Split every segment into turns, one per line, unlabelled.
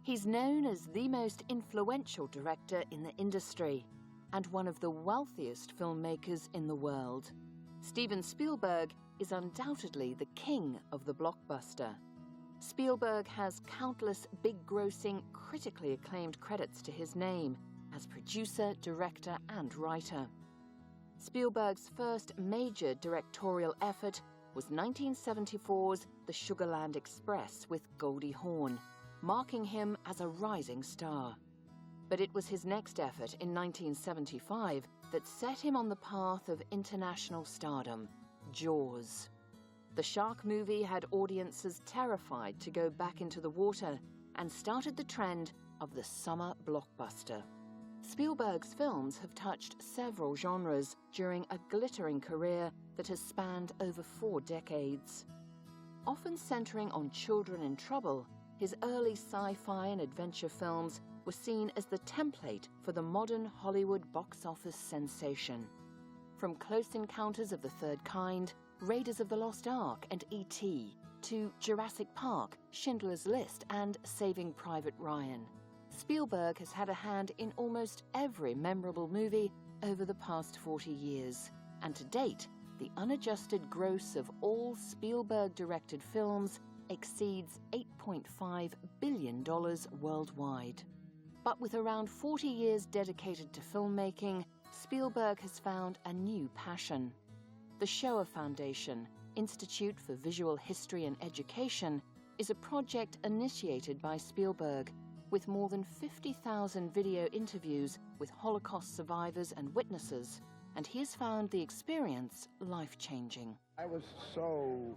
He's known as the most influential director in the industry and one of the wealthiest filmmakers in the world. Steven Spielberg is undoubtedly the king of the blockbuster. Spielberg has countless big-grossing, critically acclaimed credits to his name as producer, director, and writer. Spielberg's first major directorial effort was 1974's The Sugarland Express with Goldie Hawn, marking him as a rising star. But it was his next effort in 1975 that set him on the path of international stardom, Jaws. The shark movie had audiences terrified to go back into the water and started the trend of the summer blockbuster. Spielberg's films have touched several genres during a glittering career that has spanned over 4 decades. Often centering on children in trouble, his early sci-fi and adventure films were seen as the template for the modern Hollywood box office sensation. From Close Encounters of the Third Kind, Raiders of the Lost Ark and E.T., to Jurassic Park, Schindler's List and Saving Private Ryan, Spielberg has had a hand in almost every memorable movie over the past 40 years, and to date, the unadjusted gross of all Spielberg-directed films exceeds $8.5 billion worldwide. But with around 40 years dedicated to filmmaking, Spielberg has found a new passion. The Shoah Foundation, Institute for Visual History and Education, is a project initiated by Spielberg, with more than 50,000 video interviews with Holocaust survivors and witnesses, and he has found the experience life-changing.
I was so,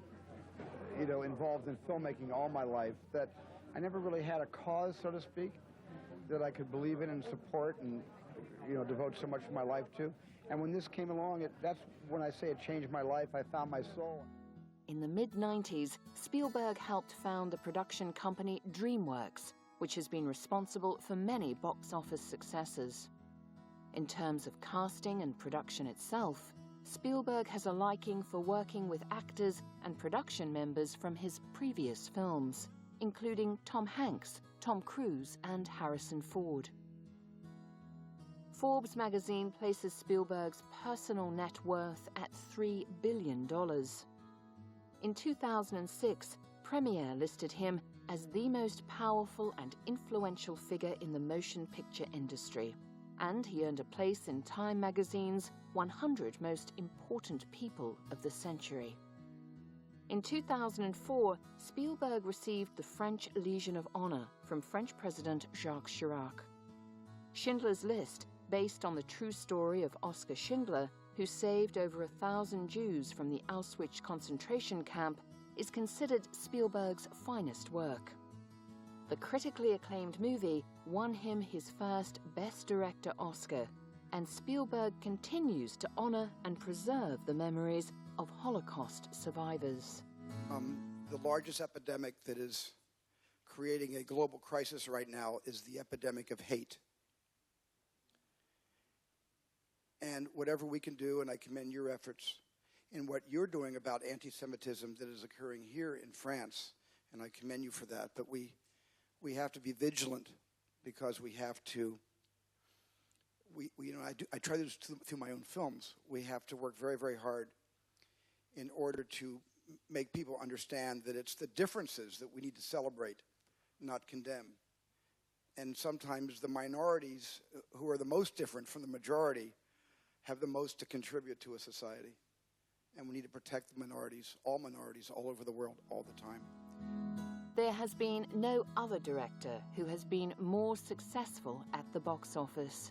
involved in filmmaking all my life that I never really had a cause, so to speak, that I could believe in and support and, devote so much of my life to. And when this came along, that's when I say it changed my life. I found my soul.
In the mid-90s, Spielberg helped found the production company DreamWorks, which has been responsible for many box office successes. In terms of casting and production itself, Spielberg has a liking for working with actors and production members from his previous films, including Tom Hanks, Tom Cruise, and Harrison Ford. Forbes magazine places Spielberg's personal net worth at $3 billion. In 2006, Premiere listed him as the most powerful and influential figure in the motion picture industry, and he earned a place in Time magazine's 100 most important people of the century. In 2004, Spielberg received the French Legion of Honor from French President Jacques Chirac. Schindler's List, based on the true story of Oskar Schindler, who saved over 1,000 Jews from the Auschwitz concentration camp, is considered Spielberg's finest work. The critically acclaimed movie won him his first Best Director Oscar, and Spielberg continues to honor and preserve the memories of Holocaust survivors.
The largest epidemic that is creating a global crisis right now is the epidemic of hate. And whatever we can do, and I commend your efforts in what you're doing about anti-Semitism that is occurring here in France, and I commend you for that, but we have to be vigilant because we have to, I try this through my own films. We have to work very, very hard in order to make people understand that it's the differences that we need to celebrate, not condemn. And sometimes the minorities, who are the most different from the majority, have the most to contribute to a society. And we need to protect the minorities all over the world, all the time.
There has been no other director who has been more successful at the box office.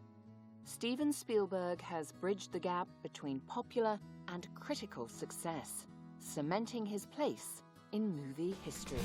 Steven Spielberg has bridged the gap between popular and critical success, cementing his place in movie history.